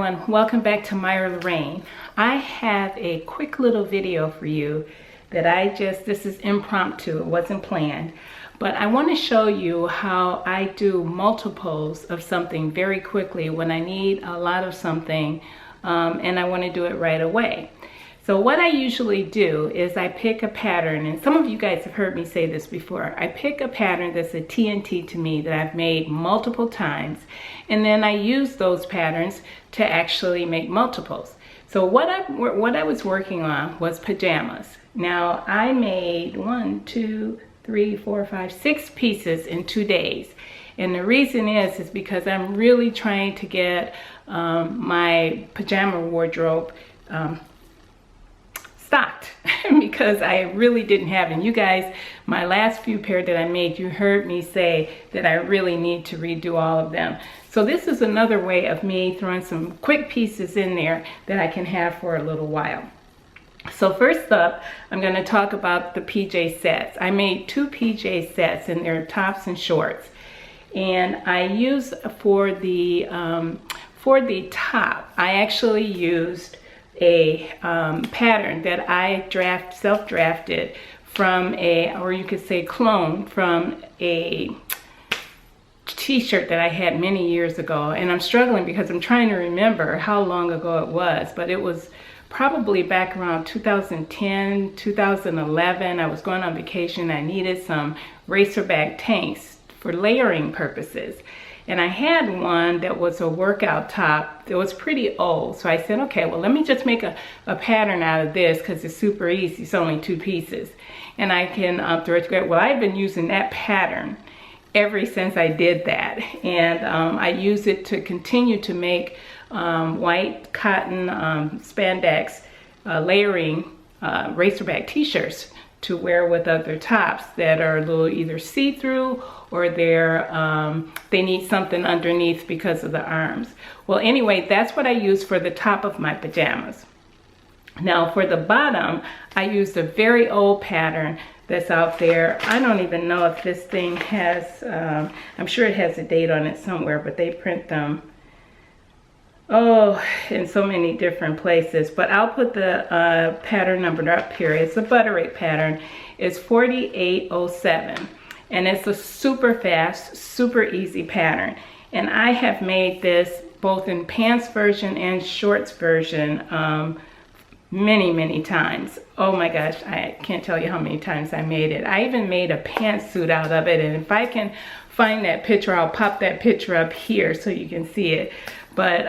everyone, welcome back to Myra Lorraine. I have a quick little video for you that this is impromptu, it wasn't planned, but I want to show you how I do multiples of something very quickly when I need a lot of something and I want to do it right away. So what I usually do is I pick a pattern, and some of you guys have heard me say this before. I pick a pattern that's a TNT to me that I've made multiple times, and then I use those patterns to actually make multiples. So what I was working on was pajamas. Now I made 6 pieces in 2 days. And the reason is because I'm really trying to get my pajama wardrobe stocked because I really didn't have it. And you guys, my last few pair that I made, you heard me say that I really need to redo all of them. So this is another way of me throwing some quick pieces in there that I can have for a little while. So first up, I'm going to talk about the PJ sets. I made 2 PJ sets, and they're tops and shorts. And I use for the top, I actually used a pattern that I self-drafted from or you could say clone from a t-shirt that I had many years ago. And I'm struggling because I'm trying to remember how long ago it was, but it was probably back around 2010, 2011. I was going on vacation. I needed some racerback tanks for layering purposes. And I had one that was a workout top that was pretty old. So I said, okay, well, let me just make a pattern out of this because it's super easy. It's only 2 pieces. And I can throw it together. Well, I've been using that pattern ever since I did that. And I use it to continue to make white cotton spandex layering racerback t-shirts to wear with other tops that are a little either see-through or they need something underneath because of the arms. Well, anyway, that's what I use for the top of my pajamas. Now for the bottom, I used a very old pattern that's out there. I don't even know if this thing has, I'm sure it has a date on it somewhere, but they print them in so many different places. But I'll put the pattern number up here. It's a Butterick pattern. It's 4807. And it's a super fast, super easy pattern. And I have made this both in pants version and shorts version many times. Oh my gosh, I can't tell you how many times I made it. I even made a pantsuit out of it. And if I can find that picture, I'll pop that picture up here so you can see it. But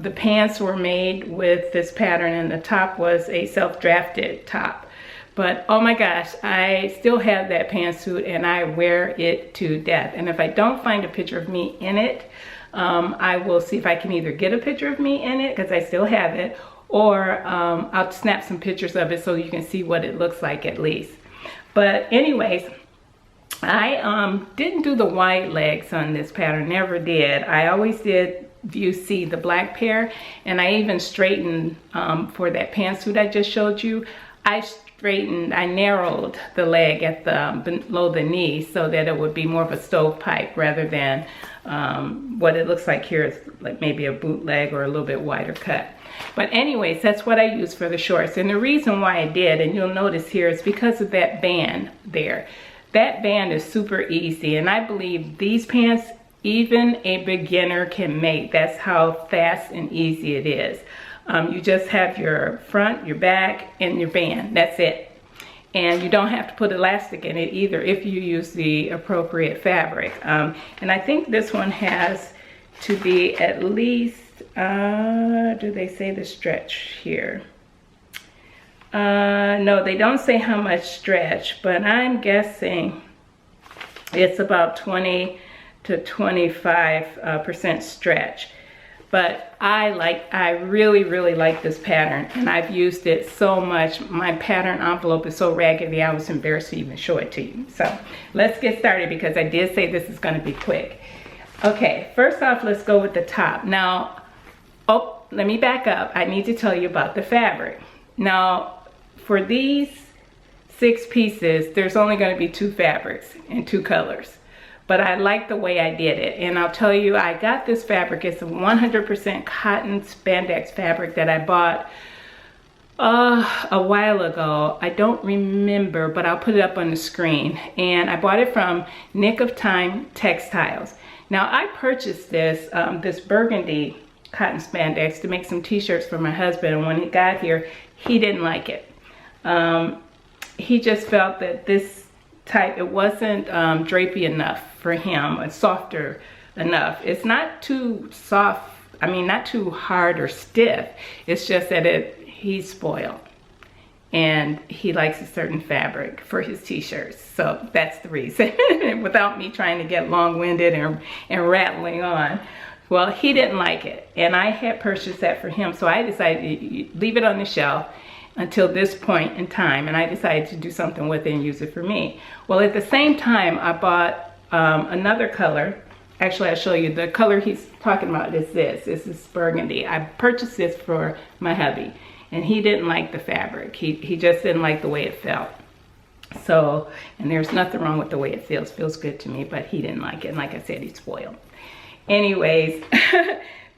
the pants were made with this pattern, and the top was a self-drafted top. But oh my gosh, I still have that pantsuit and I wear it to death. And if I don't find a picture of me in it, I will see if I can either get a picture of me in it, because I still have it, or I'll snap some pictures of it so you can see what it looks like at least. But anyways, I didn't do the wide legs on this pattern, never did. I always did, you see the black pair, and I even straightened for that pantsuit I just showed you. I narrowed the leg at below the knee so that it would be more of a stovepipe rather than what it looks like here is like maybe a bootleg or a little bit wider cut. But anyways, that's what I use for the shorts. And the reason why I did, and you'll notice here, is because of that band there. That band is super easy, and I believe these pants even a beginner can make. That's how fast and easy it is. You just have your front, your back, and your band. That's it. And you don't have to put elastic in it either if you use the appropriate fabric. And I think this one has to be at least, do they say the stretch here? No, they don't say how much stretch, but I'm guessing it's about 20 to 25% stretch. But I really like this pattern, and I've used it so much. My pattern envelope is so raggedy, I was embarrassed to even show it to you. So let's get started, because I did say this is going to be quick. Okay, first off, let's go with the top. Now, let me back up. I need to tell you about the fabric. Now, for these 6 pieces, there's only going to be 2 fabrics and 2 colors. but I like the way I did it. And I'll tell you, I got this fabric. It's a 100% cotton spandex fabric that I bought a while ago. I don't remember, but I'll put it up on the screen. And I bought it from Nick of Time Textiles. Now I purchased this this burgundy cotton spandex to make some t-shirts for my husband, and when he got here, he didn't like it. He just felt that this type, it wasn't drapey enough for him, or softer enough. It's not too soft, I mean not too hard or stiff. It's just that he's spoiled and he likes a certain fabric for his t-shirts. So that's the reason, without me trying to get long-winded and rattling on. Well, he didn't like it, and I had purchased that for him, so I decided to leave it on the shelf until this point in time, and I decided to do something with it and use it for me. Well, at the same time, I bought another color. Actually, I'll show you. The color he's talking about is this. This is burgundy. I purchased this for my hubby, and he didn't like the fabric. He just didn't like the way it felt. So, and there's nothing wrong with the way it feels. It feels good to me, but he didn't like it. And like I said, he's spoiled. Anyways,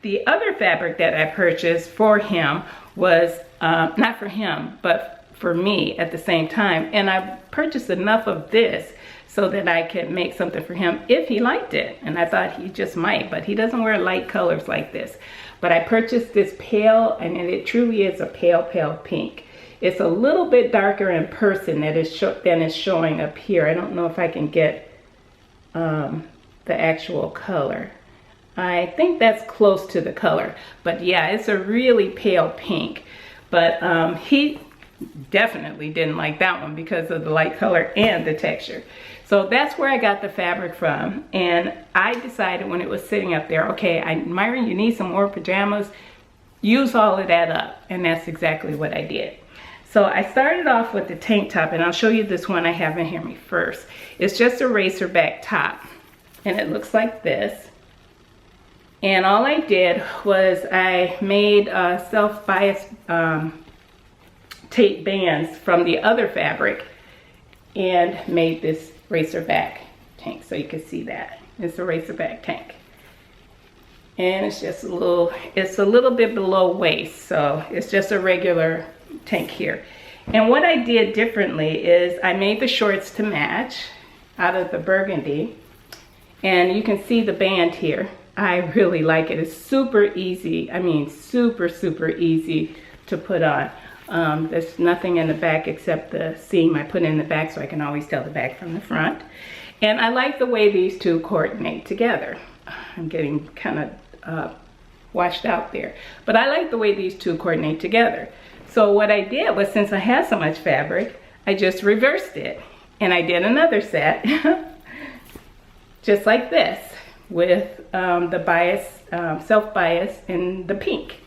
the other fabric that I purchased for him was, not for him, but for me at the same time. And I purchased enough of this so that I could make something for him if he liked it. And I thought he just might, but he doesn't wear light colors like this. But I purchased this pale, and it truly is a pale, pale pink. It's a little bit darker in person than it's showing up here. I don't know if I can get the actual color. I think that's close to the color, but yeah, it's a really pale pink. But he definitely didn't like that one because of the light color and the texture. So that's where I got the fabric from. And I decided when it was sitting up there, okay, Myra, you need some more pajamas. Use all of that up. And that's exactly what I did. So I started off with the tank top, and I'll show you this one I have in here first. It's just a racer back top, and it looks like this. And all I did was I made self-bias tape bands from the other fabric and made this racer back tank, so you can see that. It's a racer back tank. And it's just it's a little bit below waist, so it's just a regular tank here. And what I did differently is I made the shorts to match out of the burgundy. And you can see the band here. I really like it. It's super easy. I mean, super, super easy to put on. There's nothing in the back except the seam I put in the back, so I can always tell the back from the front. And I like the way these two coordinate together. I'm getting kind of washed out there. But I like the way these two coordinate together. So what I did was, since I had so much fabric, I just reversed it. And I did another set, just like this, with the bias, self-bias in the pink.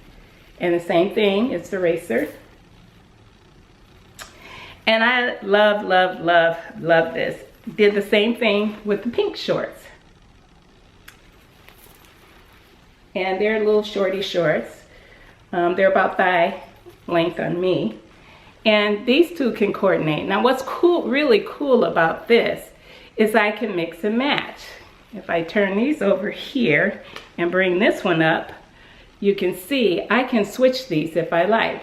And the same thing, it's the racer. And I love, love, love, love this. Did the same thing with the pink shorts. And they're little shorty shorts. They're about thigh length on me. And these two can coordinate. Now what's cool, really cool about this is I can mix and match. If I turn these over here and bring this one up, you can see I can switch these if I like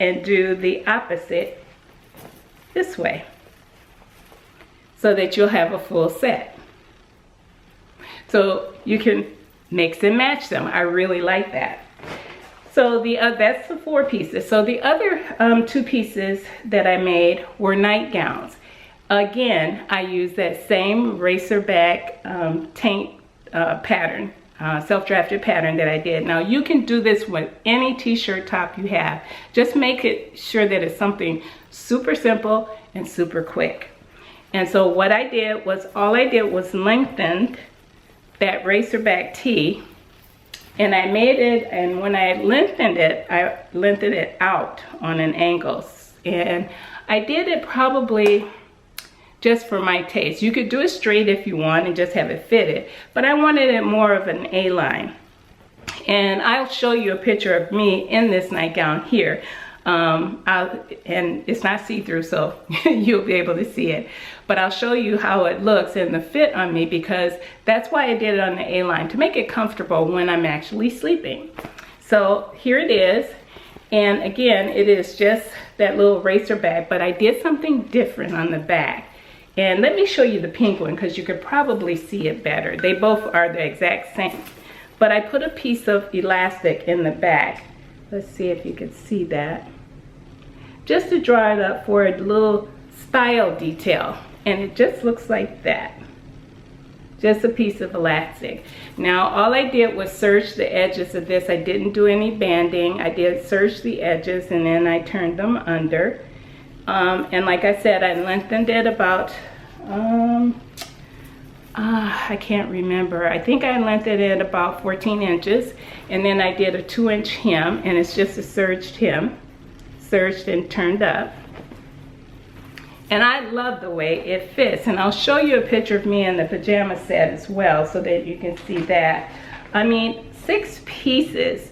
and do the opposite this way, so that you'll have a full set. So you can mix and match them. I really like that. So that's the 4 pieces. So the other 2 pieces that I made were nightgowns. Again, I used that same racer back tank pattern, self-drafted pattern that I did. Now you can do this with any t-shirt top you have. Just make it sure that it's something super simple and super quick. And so what I did was, all I did was lengthen that racer back tee, and I made it, and when I lengthened it out on an angle. And I did it probably just for my taste. You could do it straight if you want and just have it fitted, but I wanted it more of an A-line. And I'll show you a picture of me in this nightgown here. and it's not see-through, so you'll be able to see it. But I'll show you how it looks and the fit on me, because that's why I did it on the A-line, to make it comfortable when I'm actually sleeping. So here it is. And again, it is just that little racer bag, but I did something different on the back. And let me show you the pink one, because you could probably see it better. They both are the exact same. But I put a piece of elastic in the back. Let's see if you can see that. Just to draw it up for a little style detail. And it just looks like that. Just a piece of elastic. Now, all I did was serge the edges of this. I didn't do any banding. I did serge the edges, and then I turned them under. And like I said, I lengthened it about, I can't remember. I think I lengthened it about 14 inches. And then I did a 2-inch hem, and it's just a serged hem. Serged and turned up. And I love the way it fits. And I'll show you a picture of me in the pajama set as well, so that you can see that. I mean, 6 pieces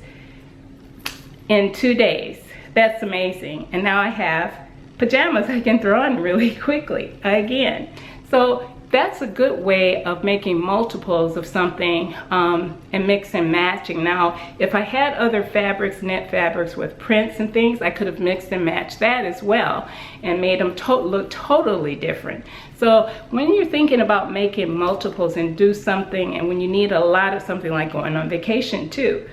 in 2 days. That's amazing. And now I have pajamas I can throw on really quickly again. So that's a good way of making multiples of something, and mix and matching. Now, if I had other fabrics, knit fabrics with prints and things, I could have mixed and matched that as well and made them look totally different. So when you're thinking about making multiples and do something, and when you need a lot of something, like going on vacation too,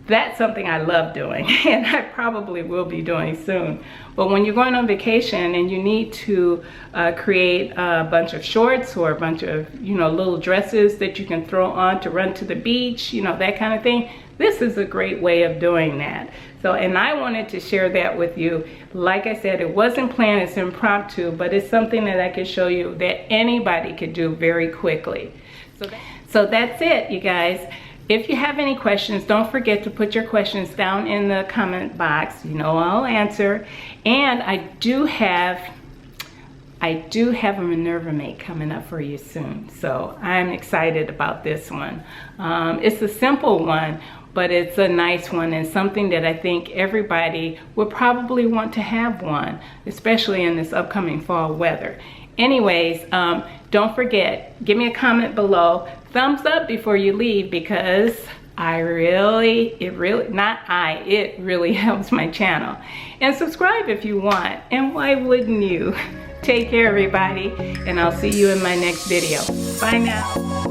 that's something I love doing, and I probably will be doing soon. But when you're going on vacation and you need to create a bunch of shorts or a bunch of, little dresses that you can throw on to run to the beach, that kind of thing, this is a great way of doing that. So, and I wanted to share that with you. Like I said, it wasn't planned, it's impromptu, but it's something that I can show you that anybody could do very quickly. So that's it, you guys. If you have any questions, don't forget to put your questions down in the comment box. I'll answer. And I do have a Minerva make coming up for you soon. So I'm excited about this one. It's a simple one, but it's a nice one, and something that I think everybody would probably want to have one, especially in this upcoming fall weather. Anyways, don't forget, give me a comment below. Thumbs up before you leave, because it really helps my channel. And subscribe if you want, and why wouldn't you? Take care, everybody, and I'll see you in my next video. Bye now.